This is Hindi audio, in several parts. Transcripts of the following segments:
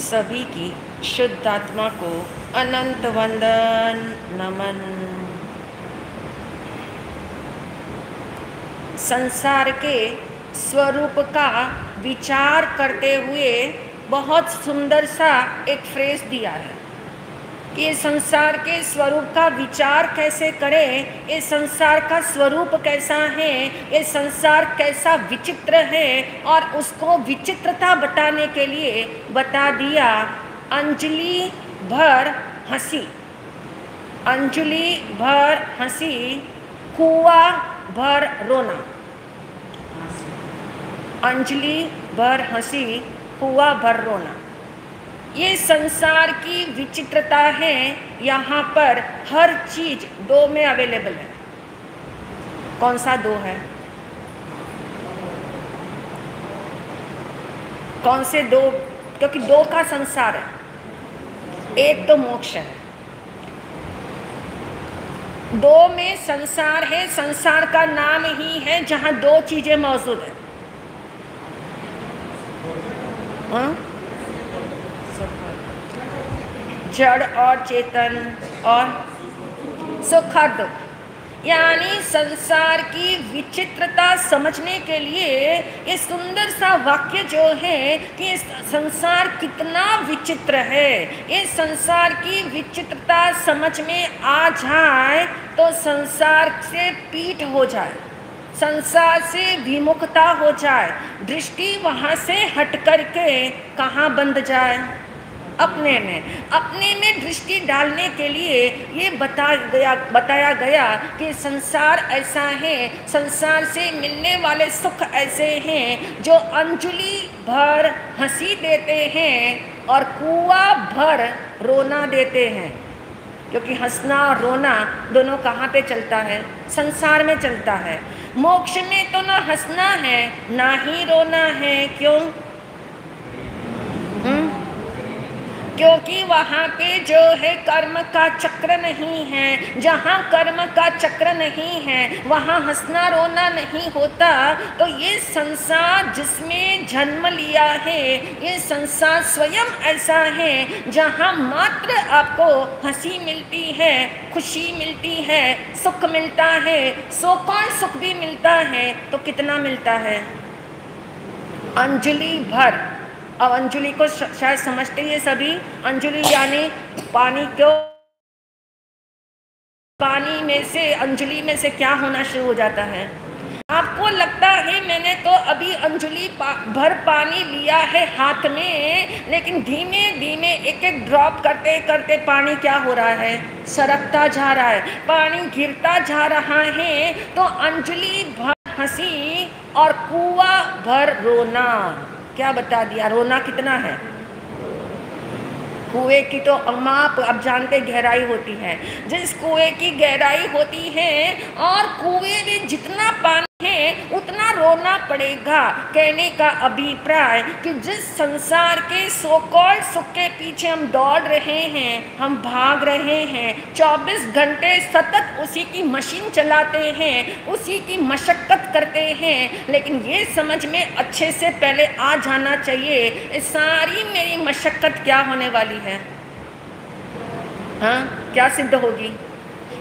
सभी की शुद्ध आत्मा को अनंत वंदन नमन। संसार के स्वरूप का विचार करते हुए बहुत सुंदर सा एक फ्रेज दिया है कि ये संसार के स्वरूप का विचार कैसे करें, ये संसार का स्वरूप कैसा है, ये संसार कैसा विचित्र है, और उसको विचित्रता बताने के लिए बता दिया अंजलि भर हंसी, अंजलि भर हंसी, कुआं भर रोना। अंजलि भर हंसी, कुआं भर रोना। ये संसार की विचित्रता है। यहाँ पर हर चीज दो में अवेलेबल है। कौन सा दो है? कौन से दो? क्योंकि दो का संसार है, एक तो मोक्ष है। दो में संसार है। संसार का नाम ही है जहां दो चीजें मौजूद है। जड़ और चेतन और सुख और दुख। यानी संसार की विचित्रता समझने के लिए ये सुंदर सा वाक्य जो है कि संसार कितना विचित्र है, ये संसार की विचित्रता समझ में आ जाए तो संसार से पीठ हो जाए, संसार से विमुखता हो जाए, दृष्टि वहाँ से हट करके कहाँ बंध जाए? अपने में दृष्टि डालने के लिए ये बताया गया कि संसार ऐसा है, संसार से मिलने वाले सुख ऐसे हैं जो अंजलि भर हंसी देते हैं और कुआं भर रोना देते हैं। क्योंकि हंसना और रोना दोनों कहाँ पे चलता है? संसार में चलता है। मोक्ष में तो ना हंसना है ना ही रोना है। क्यों? क्योंकि वहाँ पे जो है कर्म का चक्र नहीं है। जहाँ कर्म का चक्र नहीं है वहाँ हंसना रोना नहीं होता। तो ये संसार जिसमें जन्म लिया है, ये संसार स्वयं ऐसा है जहाँ मात्र आपको हंसी मिलती है, खुशी मिलती है, सुख मिलता है। सुख और सुख भी मिलता है तो कितना मिलता है? अंजलि भर। अब अंजलि को शायद समझते हैं सभी। अंजलि यानी पानी। क्यों? पानी में से, अंजलि में से क्या होना शुरू हो जाता है? आपको लगता है मैंने तो अभी अंजलि भर पानी लिया है हाथ में, लेकिन धीमे धीमे एक एक ड्रॉप करते करते पानी क्या हो रहा है? सरकता जा रहा है, पानी गिरता जा रहा है। तो अंजलि भर हंसी और कुआं भर रोना। क्या बता दिया? रोना कितना है? कुएं की तो माप अब जानते गहराई होती है। जिस कुएं की गहराई होती है और कुएं में जितना पानी है उतना रोना पड़ेगा। कहने का अभिप्राय कि जिस संसार के सो कॉल्ड सुख के पीछे हम दौड़ रहे हैं, हम भाग रहे हैं, 24 घंटे सतत उसी की मशीन चलाते हैं, उसी की मशक्कत करते हैं, लेकिन ये समझ में अच्छे से पहले आ जाना चाहिए ये सारी मेरी मशक्कत क्या होने वाली है? हाँ, क्या सिद्ध होगी?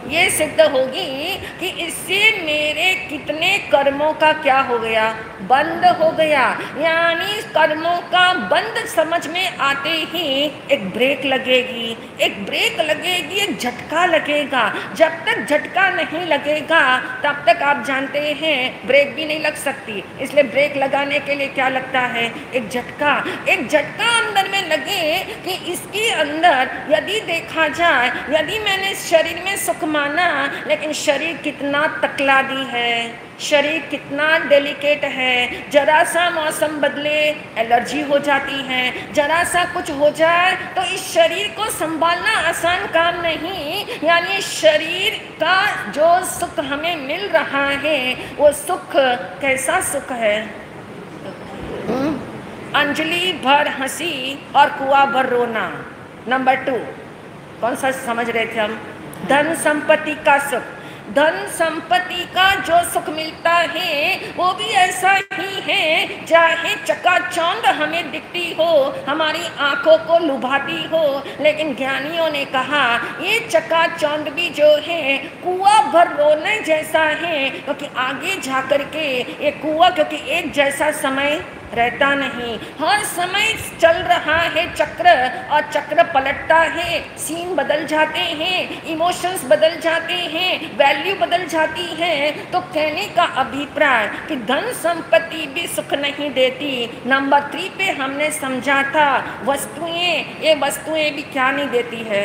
ये सिद्ध होगी कि इससे मेरे कितने कर्मों का क्या हो गया? बंद हो गया। यानी कर्मों का बंद समझ में आते ही एक ब्रेक लगेगी, एक ब्रेक लगेगी, एक झटका लगेगा। जब तक झटका नहीं लगेगा तब तक आप जानते हैं ब्रेक भी नहीं लग सकती। इसलिए ब्रेक लगाने के लिए क्या लगता है? एक झटका। एक झटका अंदर में लगे कि इसके अंदर यदि देखा जाए, यदि मैंने शरीर में सुख माना, लेकिन शरीर कितना तकलादी है, शरीर कितना डेलिकेट है। जरा सा मौसम बदले एलर्जी हो जाती है, जरा सा कुछ हो जाए तो इस शरीर को संभालना आसान काम नहीं। यानी शरीर का जो सुख हमें मिल रहा है वो सुख कैसा सुख है? अंजलि भर हंसी और कुआं भर रोना। नंबर 2 कौन सा समझ रहे थे हम? धन संपत्ति का सुख। धन संपत्ति का जो सुख मिलता है वो भी ऐसा ही है, चाहे चकाचौंध हमें दिखती हो, हमारी आंखों को लुभाती हो, लेकिन ज्ञानियों ने कहा ये चकाचौंध भी जो है कुआं भर रोने जैसा है, क्योंकि आगे जाकर के ये कुआं, क्योंकि एक जैसा समय रहता नहीं, हर समय चल रहा है चक्र, और चक्र पलटता है, सीन बदल जाते हैं, इमोशंस बदल जाते हैं, वैल्यू बदल जाती है। तो कहने का अभिप्राय कि धन संपत्ति भी सुख नहीं देती। नंबर 3 पे हमने समझा था वस्तुएं, ये वस्तुएं भी क्या नहीं देती है,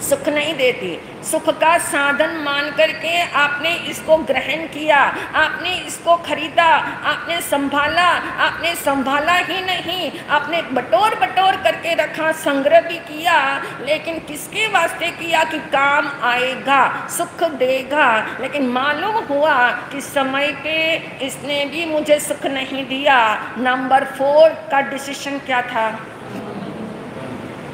सुख नहीं देती। सुख का साधन मान करके आपने इसको ग्रहण किया, आपने इसको खरीदा, आपने संभाला ही नहीं, आपने बटोर बटोर करके रखा, संग्रह भी किया, लेकिन किसके वास्ते किया कि काम आएगा, सुख देगा। लेकिन मालूम हुआ कि समय पे इसने भी मुझे सुख नहीं दिया। नंबर 4 का डिसीजन क्या था,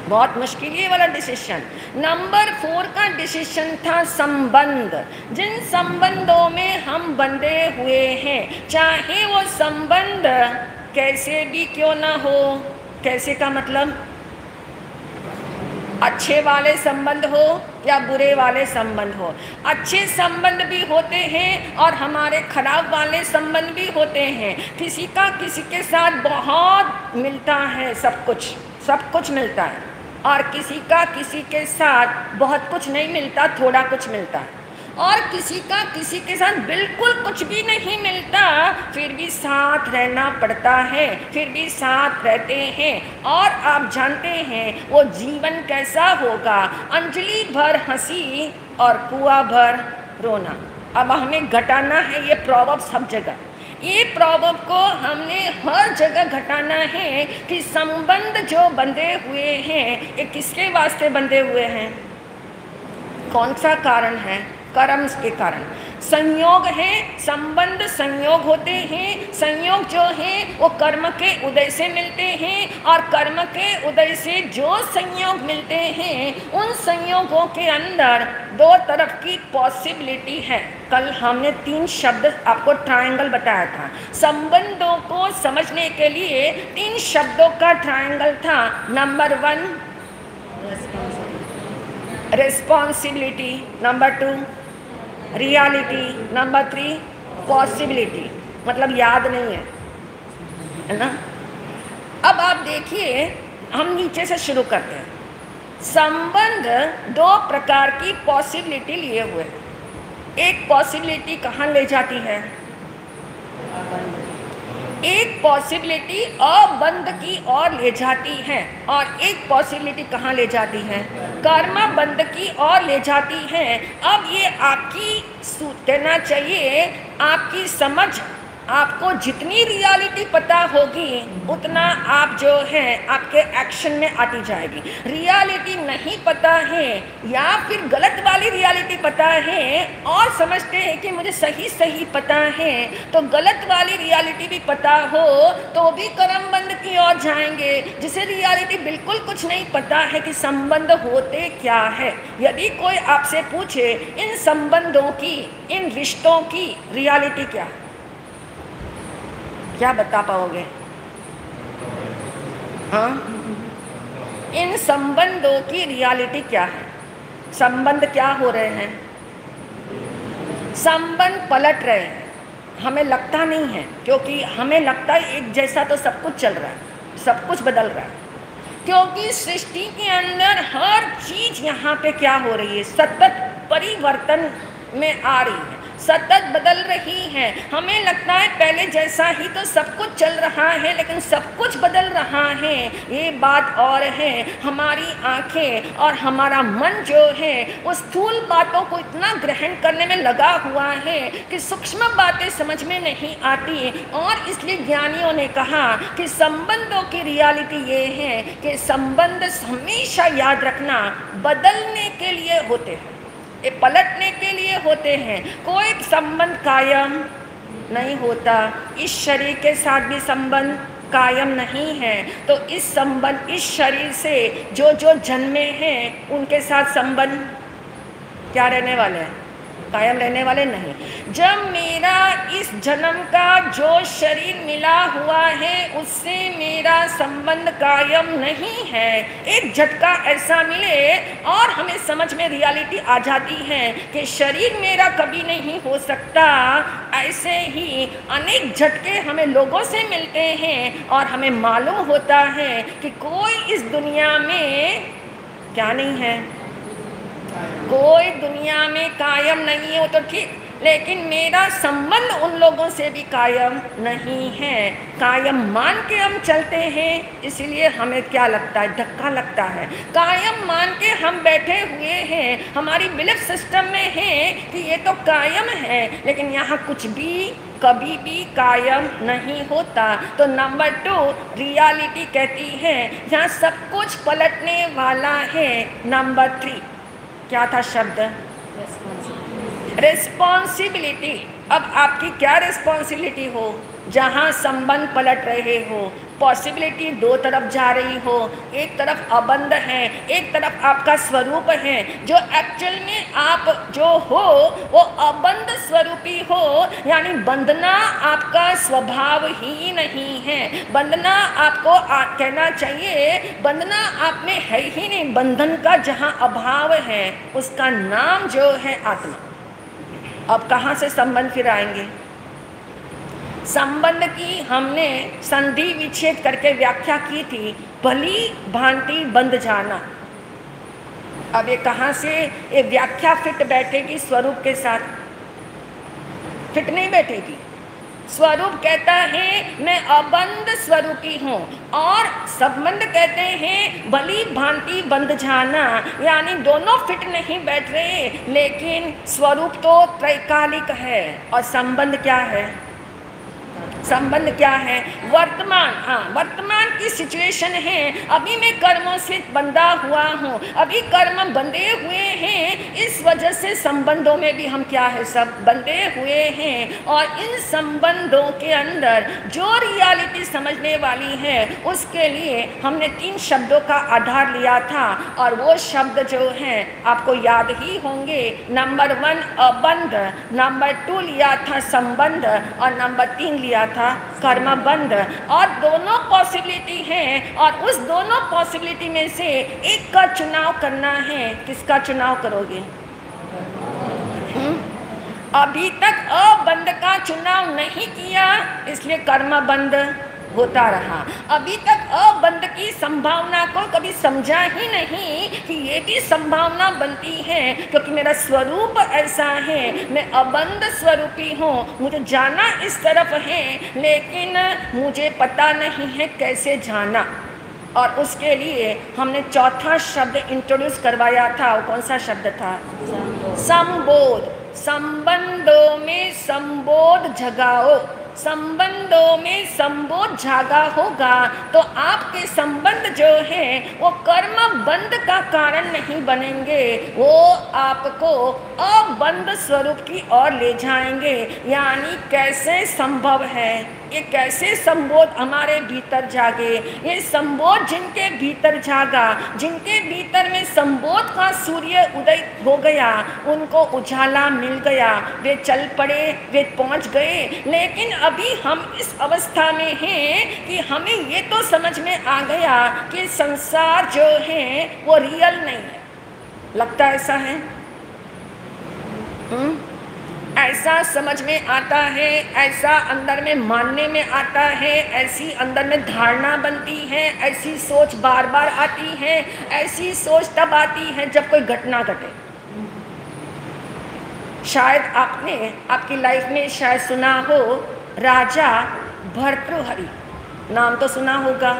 बहुत मुश्किल ये वाला डिसीजन। नंबर 4 का डिसीजन था संबंध। जिन संबंधों में हम बंधे हुए हैं, चाहे वो संबंध कैसे भी क्यों ना हो, कैसे का मतलब अच्छे वाले संबंध हो या बुरे वाले संबंध हो। अच्छे संबंध भी होते हैं और हमारे खराब वाले संबंध भी होते हैं। किसी का किसी के साथ बहुत मिलता है, सब कुछ मिलता है, और किसी का किसी के साथ बहुत कुछ नहीं मिलता, थोड़ा कुछ मिलता है, और किसी का किसी के साथ बिल्कुल कुछ भी नहीं मिलता, फिर भी साथ रहना पड़ता है, फिर भी साथ रहते हैं। और आप जानते हैं वो जीवन कैसा होगा, अंजलि भर हंसी और कुआं भर रोना। अब हमें घटाना है ये प्रॉवर्ब सब जगह, ये प्रॉवर्ब को हमने हर जगह घटाना है कि संबंध जो बंधे हुए हैं ये किसके वास्ते बंधे हुए हैं, कौन सा कारण है, कर्म के कारण। संयोग है, संबंध संयोग होते हैं, संयोग जो है वो कर्म के उदय से मिलते हैं, और कर्म के उदय से जो संयोग मिलते हैं उन संयोगों के अंदर 2 तरफ की पॉसिबिलिटी है। कल हमने 3 शब्द आपको ट्रायंगल बताया था, संबंधों को समझने के लिए 3 शब्दों का ट्रायंगल था। Number 1 responsibility, number 2 reality, number 3 possibility, मतलब याद नहीं है ना। अब आप देखिए, हम नीचे से शुरू करते हैं। संबंध 2 प्रकार की पॉसिबिलिटी लिए हुए। एक पॉसिबिलिटी कहाँ ले जाती है, एक पॉसिबिलिटी अबंध की ओर ले जाती है, और एक पॉसिबिलिटी कहाँ ले जाती है, कर्म बंध की ओर ले जाती है। अब ये आपकी कहना चाहिए, आपकी समझ, आपको जितनी रियलिटी पता होगी उतना आप जो है आपके एक्शन में आती जाएगी। रियलिटी नहीं पता है या फिर गलत वाली रियलिटी पता है और समझते हैं कि मुझे सही सही पता है, तो गलत वाली रियलिटी भी पता हो तो भी कर्म बंध की ओर जाएंगे। जिसे रियलिटी बिल्कुल कुछ नहीं पता है कि संबंध होते क्या है। यदि कोई आपसे पूछे इन संबंधों की, इन रिश्तों की रियलिटी क्या है, क्या बता पाओगे? हाँ, इन संबंधों की रियलिटी क्या है? संबंध क्या हो रहे हैं? संबंध पलट रहे हैं, हमें लगता नहीं है, क्योंकि हमें लगता है एक जैसा तो सब कुछ चल रहा है, सब कुछ बदल रहा है, क्योंकि सृष्टि के अंदर हर चीज यहाँ पे क्या हो रही है, सतत परिवर्तन में आ रही है, सतत बदल रही है। हमें लगता है पहले जैसा ही तो सब कुछ चल रहा है, लेकिन सब कुछ बदल रहा है। ये बात और है, हमारी आंखें और हमारा मन जो है वो स्थूल बातों को इतना ग्रहण करने में लगा हुआ है कि सूक्ष्म बातें समझ में नहीं आती। और इसलिए ज्ञानियों ने कहा कि संबंधों की रियलिटी ये है कि संबंध हमेशा याद रखना बदलने के लिए होते हैं, ये पलटने के लिए होते हैं। कोई संबंध कायम नहीं होता, इस शरीर के साथ भी संबंध कायम नहीं है। तो इस संबंध, इस शरीर से जो जो जन्मे हैं उनके साथ संबंध क्या रहने वाले हैं, कायम रहने वाले नहीं। जब मेरा इस जन्म का जो शरीर मिला हुआ है उससे मेरा संबंध कायम नहीं है, एक झटका ऐसा मिले और हमें समझ में रियलिटी आ जाती है कि शरीर मेरा कभी नहीं हो सकता। ऐसे ही अनेक झटके हमें लोगों से मिलते हैं और हमें मालूम होता है कि कोई इस दुनिया में क्या नहीं है, कोई दुनिया में कायम नहीं है, वो तो ठीक, लेकिन मेरा संबंध उन लोगों से भी कायम नहीं है। कायम मान के हम चलते हैं, इसीलिए हमें क्या लगता है, धक्का लगता है। कायम मान के हम बैठे हुए हैं, हमारी बिलीफ सिस्टम में है कि ये तो कायम है, लेकिन यहाँ कुछ भी कभी भी कायम नहीं होता। तो नंबर 2 रियलिटी कहती है यहाँ सब कुछ पलटने वाला है। नंबर 3 क्या था शब्द, रिस्पॉन्सिबिलिटी। अब आपकी क्या रिस्पॉन्सिबिलिटी हो, जहाँ संबंध पलट रहे हो, पॉसिबिलिटी दो तरफ जा रही हो, एक तरफ अबंध है, एक तरफ आपका स्वरूप है, जो एक्चुअल में आप जो हो वो अबंध स्वरूपी हो, यानी बंधना आपका स्वभाव ही नहीं है। बंधना आपको कहना चाहिए बंधना आप में है ही नहीं, बंधन का जहाँ अभाव है उसका नाम जो है आत्मा। अब कहाँ से संबंध फिर आएंगे, संबंध की हमने संधि विच्छेद करके व्याख्या की थी, भली भांति बंध जाना। अब ये कहाँ से ये व्याख्या फिट बैठेगी स्वरूप के साथ, फिट नहीं बैठेगी। स्वरूप कहता है मैं अबंध स्वरूपी हूँ, और संबंध कहते हैं भली भांति बंध जाना, यानी दोनों फिट नहीं बैठ रहे। लेकिन स्वरूप तो त्रैकालिक है और संबंध क्या है, संबंध क्या है, वर्तमान। हाँ, वर्तमान की सिचुएशन है, अभी मैं कर्मों से बंधा हुआ हूँ, अभी कर्म बंधे हुए हैं, इस वजह से संबंधों में भी हम क्या है, सब बंधे हुए हैं। और इन संबंधों के अंदर जो रियलिटी समझने वाली है उसके लिए हमने 3 शब्दों का आधार लिया था, और वो शब्द जो हैं आपको याद ही होंगे। नंबर 1 अबंध, नंबर 2 लिया था संबंध, और नंबर 3 लिया था कर्मबंध। और दोनों पॉसिबिलिटी हैं, और उस दोनों पॉसिबिलिटी में से एक का चुनाव करना है। किसका चुनाव करोगे? अभी तक अबंध का चुनाव नहीं किया, इसलिए कर्मबंध होता रहा। अभी तक अबंध की संभावना को कभी समझा ही नहीं कि ये भी संभावना बनती है, क्योंकि मेरा स्वरूप ऐसा है, मैं अबंध स्वरूपी हूँ, मुझे जाना इस तरफ है, लेकिन मुझे पता नहीं है कैसे जाना। और उसके लिए हमने चौथा शब्द इंट्रोड्यूस करवाया था। वो कौन सा शब्द था? संबोध। संबंधों में संबोध जगाओ, संबंधों में संबोध जागा होगा तो आपके संबंध जो है वो कर्म बंध का कारण नहीं बनेंगे, वो आपको अबंध स्वरूप की ओर ले जाएंगे। यानी कैसे संभव है, ये कैसे संबोध हमारे भीतर जागे? ये संबोध जिनके भीतर जागा, जिनके भीतर में संबोध का सूर्य उदय हो गया, उनको उजाला मिल गया, वे चल पड़े, वे पहुंच गए। लेकिन अभी हम इस अवस्था में हैं कि हमें ये तो समझ में आ गया कि संसार जो है वो रियल नहीं है। लगता ऐसा है? ऐसा समझ में आता है, ऐसा अंदर में मानने में आता है, ऐसी अंदर में धारणा बनती है, ऐसी सोच बार बार आती है। ऐसी सोच तब आती है जब कोई घटना घटे। शायद आपने आपकी लाइफ में शायद सुना हो राजा भर्तृहरि, नाम तो सुना होगा।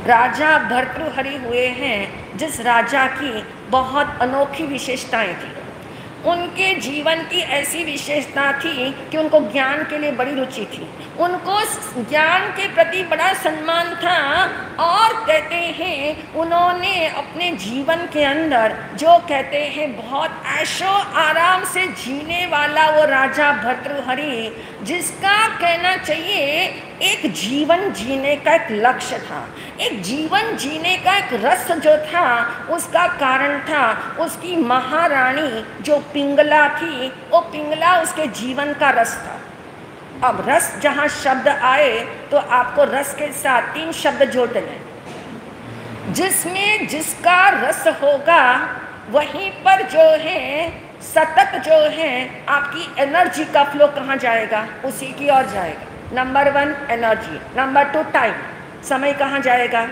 राजा भर्तृहरि हुए हैं जिस राजा की बहुत अनोखी विशेषताएं थी। उनके जीवन की ऐसी विशेषता थी कि उनको ज्ञान के लिए बड़ी रुचि थी, उनको ज्ञान के प्रति बड़ा सम्मान था। और कहते हैं उन्होंने अपने जीवन के अंदर जो कहते हैं बहुत ऐशो आराम से जीने वाला वो राजा भर्तृहरि, जिसका कहना चाहिए एक जीवन जीने का एक लक्ष्य था, एक जीवन जीने का एक रस जो था, उसका कारण था उसकी महारानी जो पिंगला थी, वो पिंगला उसके जीवन का रस था। अब रस जहाँ शब्द आए तो आपको रस के साथ 3 शब्द जोड़ने हैं। जिसमें जिसका रस होगा वहीं पर जो है सतत जो है आपकी एनर्जी का फ्लो कहाँ जाएगा, उसी की ओर जाएगा। नंबर 1 एनर्जी, नंबर 2 टाइम, समय कहाँ जाएगा,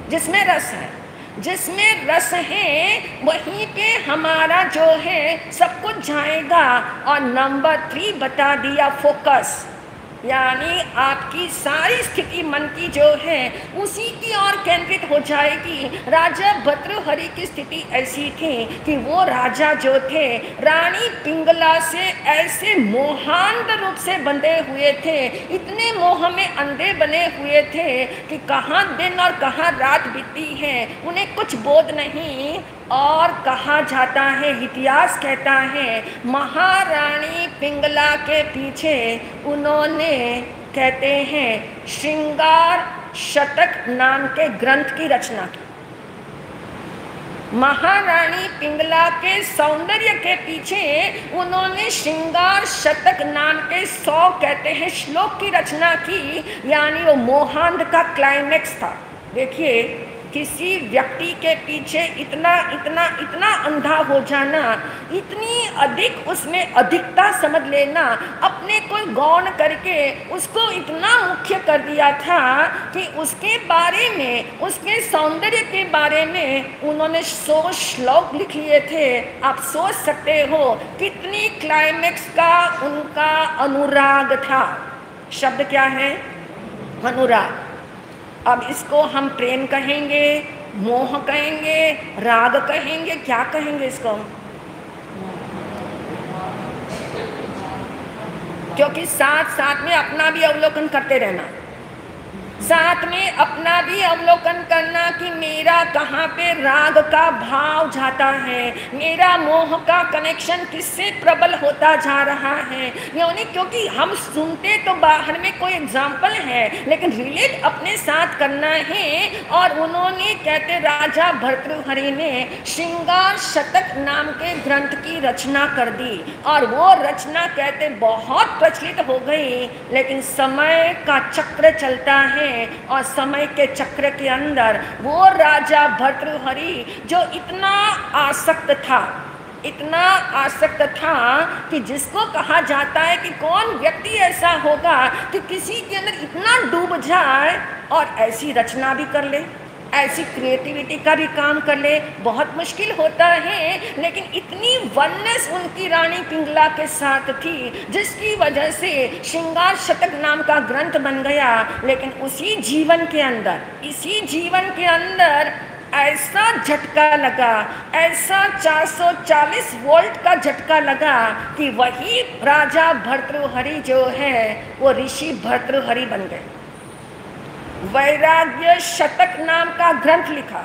जिसमें रस है। जिसमें रस है वहीं पे हमारा जो है सब कुछ जाएगा। और नंबर 3 बता दिया फोकस, यानी आपकी सारी स्थिति मन की जो है उसी की ओर केंद्रित हो जाएगी। राजा भर्तृहरि की स्थिति ऐसी थी कि वो राजा जो थे रानी पिंगला से ऐसे मोहांत रूप से बंधे हुए थे, इतने मोह में अंधे बने हुए थे कि कहाँ दिन और कहाँ रात बीती है उन्हें कुछ बोध नहीं। और कहा जाता है, इतिहास कहता है, महारानी पिंगला के पीछे उन्होंने कहते हैं श्रृंगार शतक नाम के ग्रंथ की रचना की। महारानी पिंगला के सौंदर्य के पीछे उन्होंने श्रृंगार शतक नाम के 100 कहते हैं श्लोक की रचना की, यानी वो मोहांध का क्लाइमेक्स था। देखिए, किसी व्यक्ति के पीछे इतना इतना इतना अंधा हो जाना, इतनी अधिक उसमें अधिकता समझ लेना, अपने को गौण करके उसको इतना मुख्य कर दिया था कि उसके बारे में, उसके सौंदर्य के बारे में उन्होंने 100 श्लोक लिख लिए थे। आप सोच सकते हो कितनी क्लाइमेक्स का उनका अनुराग था। शब्द क्या है? अनुराग। अब इसको हम प्रेम कहेंगे, मोह कहेंगे, राग कहेंगे, क्या कहेंगे इसको? क्योंकि साथ साथ में अपना भी अवलोकन करते रहना, साथ में अपना भी अवलोकन करना कि मेरा कहाँ पे राग का भाव जाता है, मेरा मोह का कनेक्शन किससे प्रबल होता जा रहा है। यानी क्योंकि हम सुनते तो बाहर में कोई एग्जाम्पल है, लेकिन रिलेट अपने साथ करना है। और उन्होंने कहते राजा भर्तृहरि ने श्रृंगार शतक नाम के ग्रंथ की रचना कर दी, और वो रचना कहते बहुत प्रचलित हो गई। लेकिन समय का चक्र चलता है, और समय के चक्र के अंदर वो राजा भर्तृहरि जो इतना आसक्त था, इतना आसक्त था कि जिसको कहा जाता है कि कौन व्यक्ति ऐसा होगा कि किसी के अंदर इतना डूब जाए और ऐसी रचना भी कर ले, ऐसी क्रिएटिविटी का भी काम कर ले। बहुत मुश्किल होता है, लेकिन इतनी वननेस उनकी रानी पिंगला के साथ थी जिसकी वजह से श्रृंगार शतक नाम का ग्रंथ बन गया। लेकिन उसी जीवन के अंदर, इसी जीवन के अंदर ऐसा झटका लगा, ऐसा 440 वोल्ट का झटका लगा कि वही राजा भर्तृहरि जो है वो ऋषि भर्तृहरि बन गए। वैराग्य शतक नाम का ग्रंथ लिखा,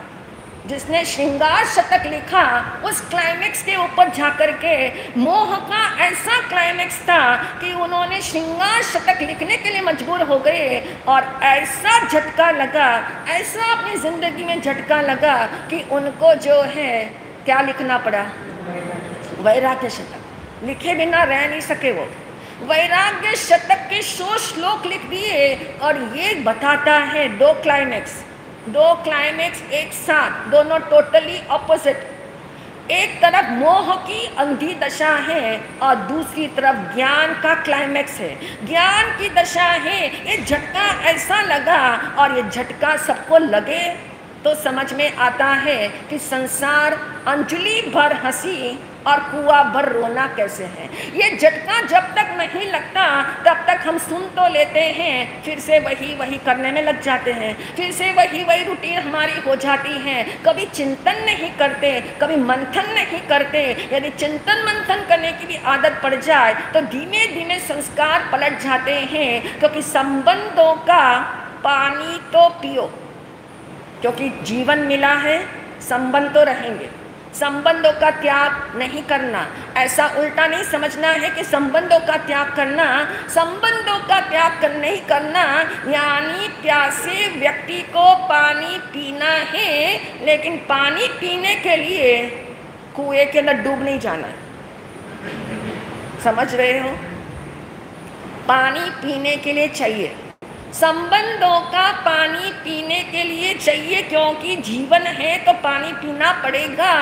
जिसने श्रृंगार शतक लिखा उस क्लाइमेक्स के ऊपर जाकर के मोह का ऐसा क्लाइमेक्स था कि उन्होंने श्रृंगार शतक लिखने के लिए मजबूर हो गए। और ऐसा झटका लगा, ऐसा अपनी जिंदगी में झटका लगा कि उनको जो है क्या लिखना पड़ा? वैराग्य शतक। लिखे बिना रह नहीं सके वो। वैराग्य शतक के 100 श्लोक लिख दिए, और ये बताता है 2 क्लाइमेक्स एक साथ, दोनों टोटली ऑपोजिट। एक तरफ मोह की अंधी दशा है और दूसरी तरफ ज्ञान का क्लाइमेक्स है, ज्ञान की दशा है। ये झटका ऐसा लगा, और ये झटका सबको लगे तो समझ में आता है कि संसार अंजलि भर हंसी और कुआं भर रोना कैसे है। ये झटका जब तक नहीं लगता तब तक हम सुन तो लेते हैं, फिर से वही करने में लग जाते हैं, फिर से वही रूटीन हमारी हो जाती है। कभी चिंतन नहीं करते, कभी मंथन नहीं करते। यदि चिंतन मंथन करने की भी आदत पड़ जाए तो धीमे धीमे संस्कार पलट जाते हैं। क्योंकि संबंधों का पानी तो पियो, क्योंकि जीवन मिला है, संबंध तो रहेंगे। संबंधों का त्याग नहीं करना। ऐसा उल्टा नहीं समझना है कि संबंधों का त्याग करना, संबंधों का त्याग नहीं करना यानी प्यासे व्यक्ति को पानी पीना है, लेकिन पानी पीने के लिए कुएं के अंदर डूब नहीं जाना है। समझ रहे हो? पानी पीने के लिए चाहिए, संबंधों का पानी पीने के लिए चाहिए, क्योंकि जीवन है तो पानी पीना पड़ेगा,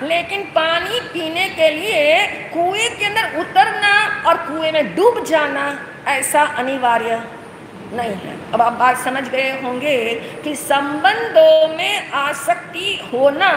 लेकिन पानी पीने के लिए कुएं के अंदर उतरना और कुएं में डूब जाना ऐसा अनिवार्य नहीं है। अब आप बात समझ गए होंगे कि संबंधों में आसक्ति होना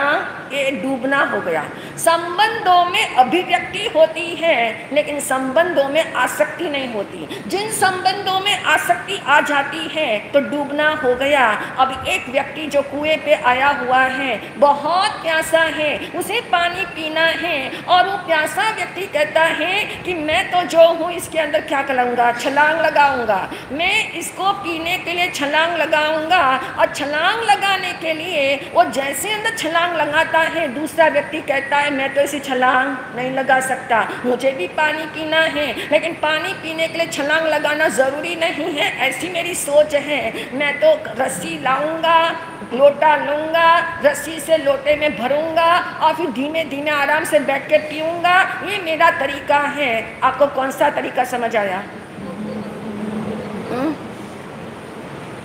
ये डूबना हो गया। संबंधों में अभिव्यक्ति होती है, लेकिन संबंधों में आसक्ति नहीं होती। जिन संबंधों में आसक्ति आ जाती है तो डूबना हो गया। अब एक व्यक्ति जो कुएं पे आया हुआ है, बहुत प्यासा है, उसे पानी पीना है, और वो प्यासा व्यक्ति कहता है कि मैं तो जो हूँ इसके अंदर क्या करूँगा, छलांग लगाऊंगा, मैं इसको पीने के लिए छलांग लगाऊंगा। और छलांग लगाने के लिए वो जैसे अंदर छलांग लगाता है, दूसरा व्यक्ति कहता है मैं तो इसे छलांग नहीं लगा सकता, मुझे भी पानी पीना है, लेकिन पानी पीने के लिए छलांग लगाना ज़रूरी नहीं है, ऐसी मेरी सोच है। मैं तो रस्सी लाऊंगा, लोटा लूँगा, रस्सी से लोटे में भरूंगा और फिर धीमे धीमे आराम से बैठ के पीऊँगा, ये मेरा तरीका है। आपको कौन सा तरीका समझ आया?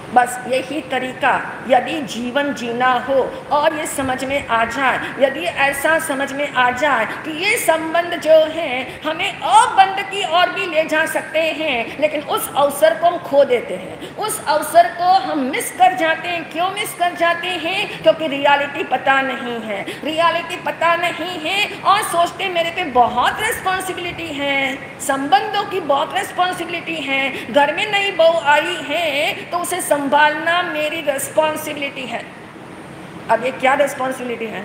बस यही तरीका यदि जीवन जीना हो और ये समझ में आ जाए, यदि ऐसा समझ में आ जाए कि ये संबंध जो है हमें अबंध की ओर भी ले जा सकते हैं, लेकिन उस अवसर को हम खो देते हैं, उस अवसर को हम मिस कर जाते हैं। क्यों मिस कर जाते हैं? क्योंकि रियलिटी पता नहीं है, रियलिटी पता नहीं है और सोचते मेरे पे बहुत रिस्पॉन्सिबिलिटी है, संबंधों की बहुत रिस्पॉन्सिबिलिटी है, घर में नई बहू आई है तो उसे संभालना मेरी रिस्पॉन्सिबिलिटी है। अब ये क्या रिस्पॉन्सिबिलिटी है?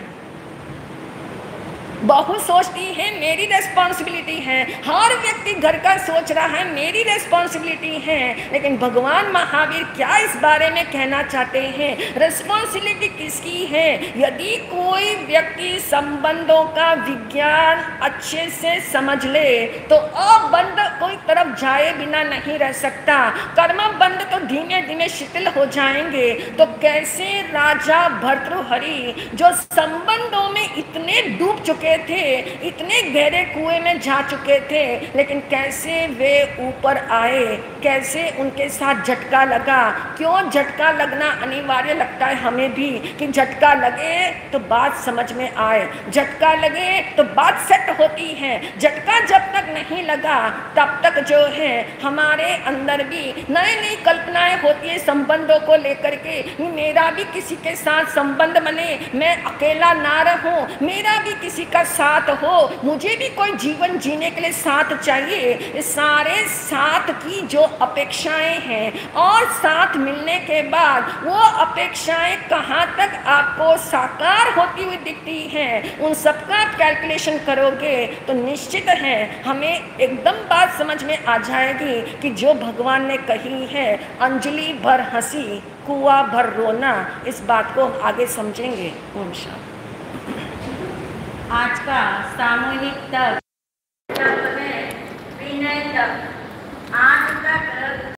बहू सोचती है मेरी रिस्पॉन्सिबिलिटी है, हर व्यक्ति घर का सोच रहा है मेरी रिस्पॉन्सिबिलिटी है, लेकिन भगवान महावीर क्या इस बारे में कहना चाहते हैं? रिस्पॉन्सिबिलिटी किसकी है? यदि कोई व्यक्ति संबंधों का विज्ञान अच्छे से समझ ले तो अबंध कोई तरफ जाए बिना नहीं रह सकता, कर्म बंध तो धीमे धीमे शिथिल हो जाएंगे। तो कैसे राजा भर्तृहरि जो संबंधों में इतने डूब चुके थे, इतने गहरे कुएं में जा चुके थे, लेकिन कैसे वे ऊपर आए, कैसे उनके साथ झटका लगा। क्यों झटका लगना अनिवार्य लगता है हमें भी कि झटका लगे तो बात समझ में आए, झटका लगे तो बात सेट होती है। झटका जब तक नहीं लगा तब तक जो है हमारे अंदर भी नई नई कल्पनाएं होती है संबंधों को लेकर के। मेरा भी किसी के साथ संबंध बने, मैं अकेला ना रहूं, मेरा भी किसी का साथ हो, मुझे भी कोई जीवन जीने के लिए साथ चाहिए। इस सारे साथ की जो अपेक्षाएं हैं और साथ मिलने के बाद वो अपेक्षाएं कहाँ तक आपको साकार होती हुई दिखती हैं, उन सबका आप कैलकुलेशन करोगे तो निश्चित है हमें एकदम बात समझ में आ जाएगी कि जो भगवान ने कही है अंजलि भर हंसी कुआं भर रोना, इस बात को हम आगे समझेंगे। ओम शांति। आज का सामूहिक तप है विनय तप।